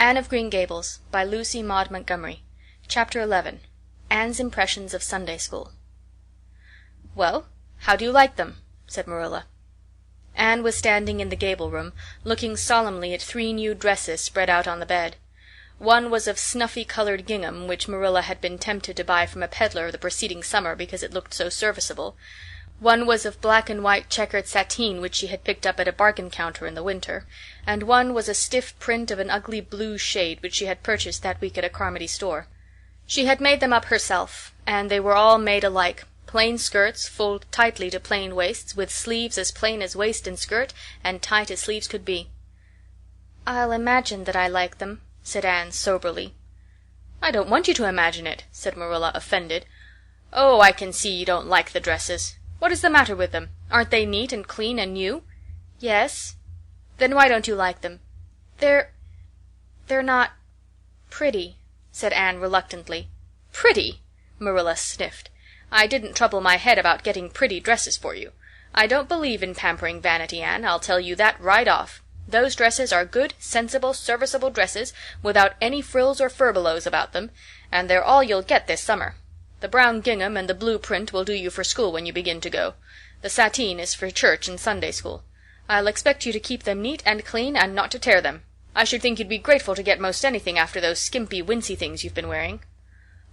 Anne of Green Gables by Lucy Maud Montgomery. Chapter 11. Anne's Impressions of Sunday School. "Well, how do you like them?" said Marilla. Anne was standing in the gable room, looking solemnly at 3 new dresses spread out on the bed. One was of snuffy-colored gingham, which Marilla had been tempted to buy from a peddler the preceding summer because it looked so serviceable. One was of black and white checkered sateen which she had picked up at a bargain counter in the winter, and one was a stiff print of an ugly blue shade which she had purchased that week at a Carmody store. She had made them up herself, and they were all made alike, plain skirts fulled tightly to plain waists, with sleeves as plain as waist and skirt, and tight as sleeves could be. "I'll imagine that I like them," said Anne soberly. "I don't want you to imagine it," said Marilla, offended. "Oh, I can see you don't like the dresses. What is the matter with them? Aren't they neat and clean and new?" "Yes." "Then why don't you like them?" They're not pretty," said Anne reluctantly. "Pretty!" Marilla sniffed. "I didn't trouble my head about getting pretty dresses for you. I don't believe in pampering vanity, Anne, I'll tell you that right off. Those dresses are good, sensible, serviceable dresses, without any frills or furbelows about them, and they're all you'll get this summer. The brown gingham and the blue print will do you for school when you begin to go. The sateen is for church and Sunday school. I'll expect you to keep them neat and clean and not to tear them. I should think you'd be grateful to get most anything after those skimpy, wincey things you've been wearing."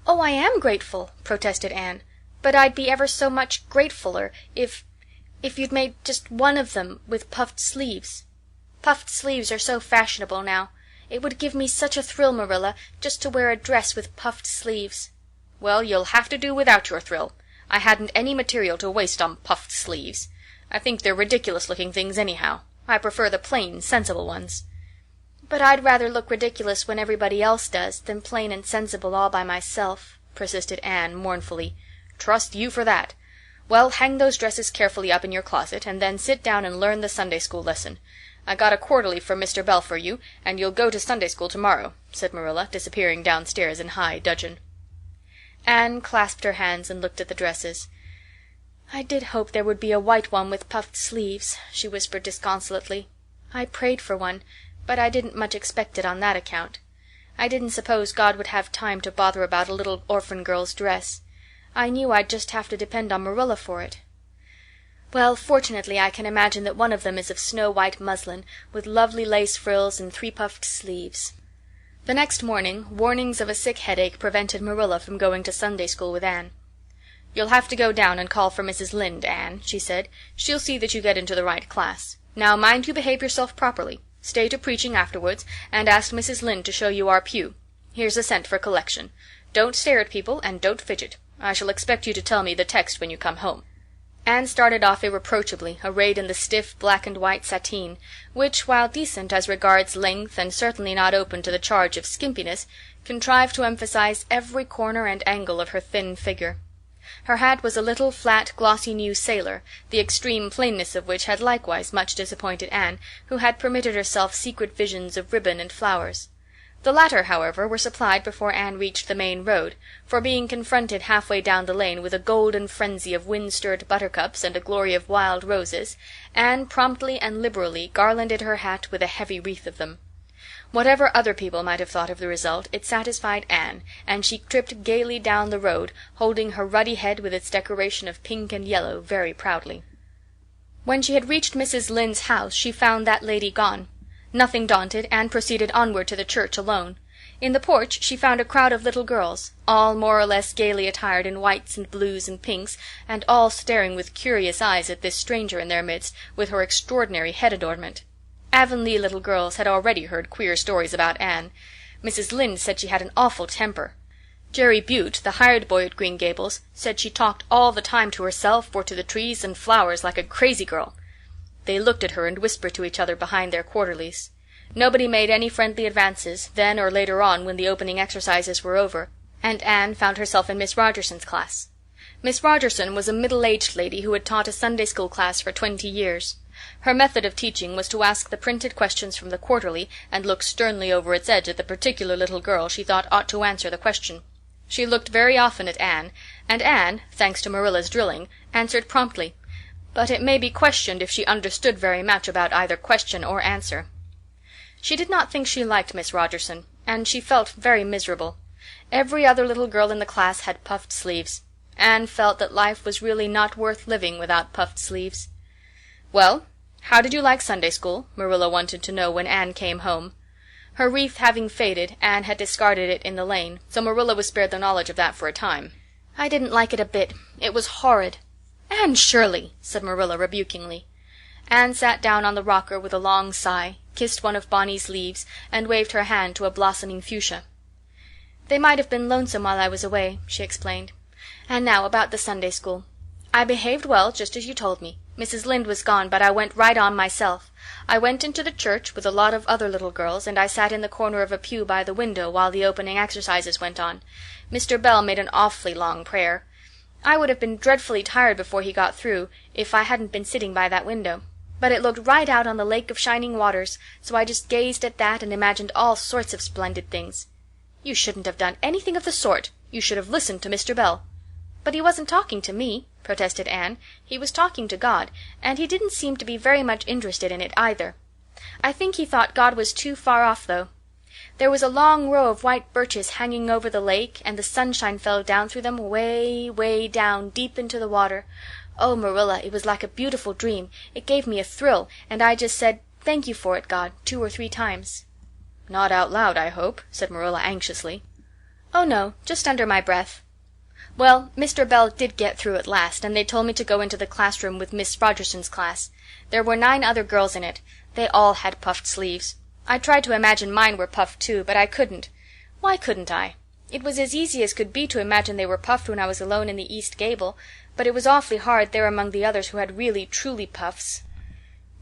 "Oh, I am grateful," protested Anne. "But I'd be ever so much gratefuller if you'd made just one of them with puffed sleeves. Puffed sleeves are so fashionable now. It would give me such a thrill, Marilla, just to wear a dress with puffed sleeves." "Well, you'll have to do without your thrill. I hadn't any material to waste on puffed sleeves. I think they're ridiculous-looking things anyhow. I prefer the plain, sensible ones." "But I'd rather look ridiculous when everybody else does than plain and sensible all by myself," persisted Anne mournfully. "Trust you for that. Well, hang those dresses carefully up in your closet, and then sit down and learn the Sunday school lesson. I got a quarterly from Mr. Bell for you, and you'll go to Sunday school tomorrow," said Marilla, disappearing downstairs in high dudgeon. Anne clasped her hands and looked at the dresses. "I did hope there would be a white one with puffed sleeves," she whispered disconsolately. "I prayed for one, but I didn't much expect it on that account. I didn't suppose God would have time to bother about a little orphan girl's dress. I knew I'd just have to depend on Marilla for it. Well, fortunately I can imagine that one of them is of snow-white muslin, with lovely lace frills and 3 puffed sleeves." The next morning warnings of a sick headache prevented Marilla from going to Sunday school with Anne. "You'll have to go down and call for Mrs. Lynde, Anne," she said. "She'll see that you get into the right class. Now mind you behave yourself properly. Stay to preaching afterwards, and ask Mrs. Lynde to show you our pew. Here's a cent for collection. Don't stare at people, and don't fidget. I shall expect you to tell me the text when you come home." Anne started off irreproachably, arrayed in the stiff black and white sateen, which, while decent as regards length and certainly not open to the charge of skimpiness, contrived to emphasize every corner and angle of her thin figure. Her hat was a little, flat, glossy new sailor, the extreme plainness of which had likewise much disappointed Anne, who had permitted herself secret visions of ribbon and flowers. The latter, however, were supplied before Anne reached the main road, for being confronted halfway down the lane with a golden frenzy of wind-stirred buttercups and a glory of wild roses, Anne promptly and liberally garlanded her hat with a heavy wreath of them. Whatever other people might have thought of the result, it satisfied Anne, and she tripped gaily down the road, holding her ruddy head with its decoration of pink and yellow very proudly. When she had reached Mrs. Lynde's house she found that lady gone. Nothing daunted, Anne proceeded onward to the church alone. In the porch she found a crowd of little girls, all more or less gaily attired in whites and blues and pinks, and all staring with curious eyes at this stranger in their midst, with her extraordinary head adornment. Avonlea little girls had already heard queer stories about Anne. Mrs. Lynde said she had an awful temper. Jerry Butte, the hired boy at Green Gables, said she talked all the time to herself or to the trees and flowers like a crazy girl. They looked at her and whispered to each other behind their quarterlies. Nobody made any friendly advances, then or later on when the opening exercises were over, and Anne found herself in Miss Rogerson's class. Miss Rogerson was a middle-aged lady who had taught a Sunday school class for 20 years. Her method of teaching was to ask the printed questions from the quarterly and look sternly over its edge at the particular little girl she thought ought to answer the question. She looked very often at Anne, and Anne, thanks to Marilla's drilling, answered promptly. But it may be questioned if she understood very much about either question or answer. She did not think she liked Miss Rogerson, and she felt very miserable. Every other little girl in the class had puffed sleeves. Anne felt that life was really not worth living without puffed sleeves. "Well, how did you like Sunday school?" Marilla wanted to know when Anne came home. Her wreath having faded, Anne had discarded it in the lane, so Marilla was spared the knowledge of that for a time. "I didn't like it a bit. It was horrid." "Anne Shirley!" said Marilla rebukingly. Anne sat down on the rocker with a long sigh, kissed one of Bonny's leaves, and waved her hand to a blossoming fuchsia. "They might have been lonesome while I was away," she explained. "And now about the Sunday school. I behaved well, just as you told me. Mrs. Lynde was gone, but I went right on myself. I went into the church with a lot of other little girls, and I sat in the corner of a pew by the window while the opening exercises went on. Mr. Bell made an awfully long prayer. I would have been dreadfully tired before he got through if I hadn't been sitting by that window. But it looked right out on the Lake of Shining Waters, so I just gazed at that and imagined all sorts of splendid things." "You shouldn't have done anything of the sort. You should have listened to Mr. Bell." "But he wasn't talking to me," protested Anne. "He was talking to God, and he didn't seem to be very much interested in it either. I think he thought God was too far off, though. There was a long row of white birches hanging over the lake, and the sunshine fell down through them way, way down, deep into the water. Oh, Marilla, it was like a beautiful dream. It gave me a thrill, and I just said, 'Thank you for it, God,' 2 or 3 times." "Not out loud, I hope," said Marilla anxiously. "Oh, no, just under my breath. Well, Mr. Bell did get through at last, and they told me to go into the classroom with Miss Rogerson's class. There were 9 other girls in it. They all had puffed sleeves. I tried to imagine mine were puffed too, but I couldn't. Why couldn't I? It was as easy as could be to imagine they were puffed when I was alone in the east gable, but it was awfully hard there among the others who had really truly puffs."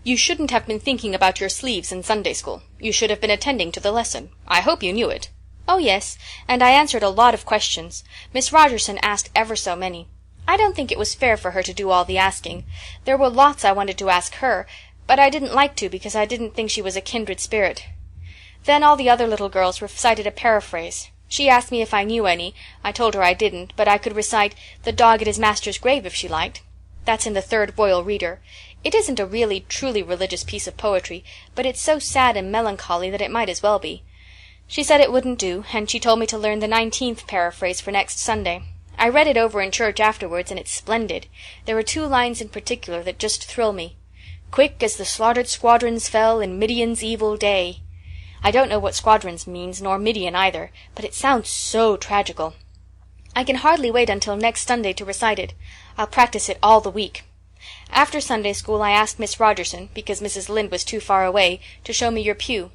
"You shouldn't have been thinking about your sleeves in Sunday school. You should have been attending to the lesson. I hope you knew it." "Oh, yes, and I answered a lot of questions. Miss Rogerson asked ever so many. I don't think it was fair for her to do all the asking. There were lots I wanted to ask her, but I didn't like to because I didn't think she was a kindred spirit. Then all the other little girls recited a paraphrase. She asked me if I knew any. I told her I didn't, but I could recite 'The dog at his master's grave' if she liked. That's in the 3rd Royal Reader. It isn't a really, truly religious piece of poetry, but it's so sad and melancholy that it might as well be. She said it wouldn't do, and she told me to learn the 19th paraphrase for next Sunday. I read it over in church afterwards, and it's splendid. There are 2 lines in particular that just thrill me. 'Quick as the slaughtered squadrons fell in Midian's evil day.' I don't know what squadrons means, nor Midian either, but it sounds so tragical. I can hardly wait until next Sunday to recite it. I'll practice it all the week. After Sunday school I asked Miss Rogerson, because Mrs. Lynde was too far away, to show me your pew.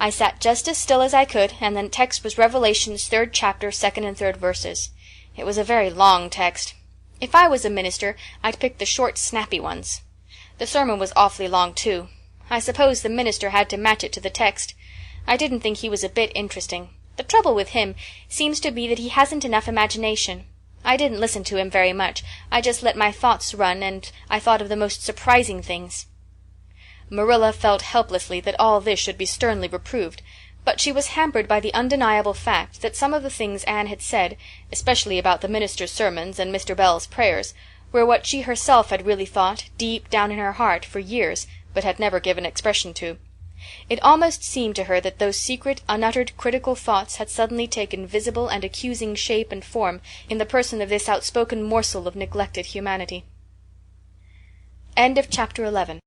I sat just as still as I could, and the text was Revelation's 3rd chapter, 2nd and 3rd verses. It was a very long text. If I was a minister, I'd pick the short, snappy ones. The sermon was awfully long, too. I suppose the minister had to match it to the text. I didn't think he was a bit interesting. The trouble with him seems to be that he hasn't enough imagination. I didn't listen to him very much. I just let my thoughts run, and I thought of the most surprising things." Marilla felt helplessly that all this should be sternly reproved, but she was hampered by the undeniable fact that some of the things Anne had said, especially about the minister's sermons and Mr. Bell's prayers, were what she herself had really thought, deep down in her heart, for years, but had never given expression to. It almost seemed to her that those secret, unuttered, critical thoughts had suddenly taken visible and accusing shape and form in the person of this outspoken morsel of neglected humanity. End of chapter 11.